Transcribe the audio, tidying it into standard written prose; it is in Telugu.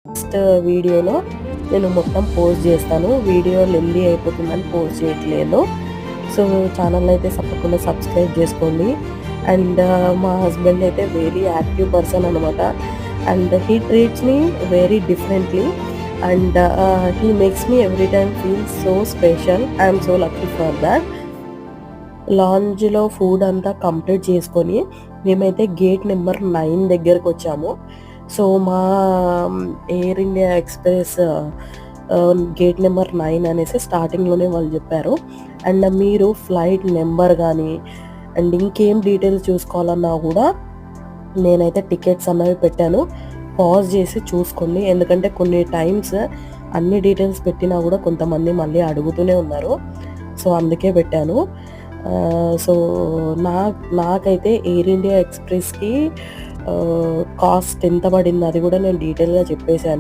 నెక్స్ట్ వీడియోలో నేను మొత్తం పోస్ట్ చేస్తాను. వీడియో లెంతీ అయిపోతుందని పోస్ట్ చేయట్లేదు. సో ఛానల్ అయితే తప్పకుండా సబ్స్క్రైబ్ చేసుకోండి. అండ్ మా హస్బెండ్ అయితే వెరీ యాక్టివ్ పర్సన్ అనమాట. And he treats me very differently. And he makes me every time feel so special. I'm so lucky for that. లాంజ్లో ఫుడ్ అంతా కంప్లీట్ చేసుకొని మేమైతే గేట్ నెంబర్ 9 దగ్గరకు వచ్చాము. సో మా Air India Express gate number 9 అనేసి స్టార్టింగ్‌లోనే వాళ్ళు చెప్పారు. అండ్ మీరు ఫ్లైట్ నెంబర్ కానీ అండ్ ఇంకేం డీటెయిల్స్ చూసుకోవాలన్నా కూడా నేనైతే టికెట్స్ అన్నవి పెట్టాను. పాజ్ చేసి చూసుకోండి. ఎందుకంటే కొన్ని టైమ్స్ అన్ని డీటెయిల్స్ పెట్టినా కూడా కొంతమంది మళ్ళీ అడుగుతూనే ఉన్నారు. సో అందుకే పెట్టాను. సో నాకైతే ఎయిర్ ఇండియా ఎక్స్‌ప్రెస్‌కి కాస్ట్ ఎంత పడింది అది కూడా నేను డీటెయిల్‌గా చెప్పేసాను.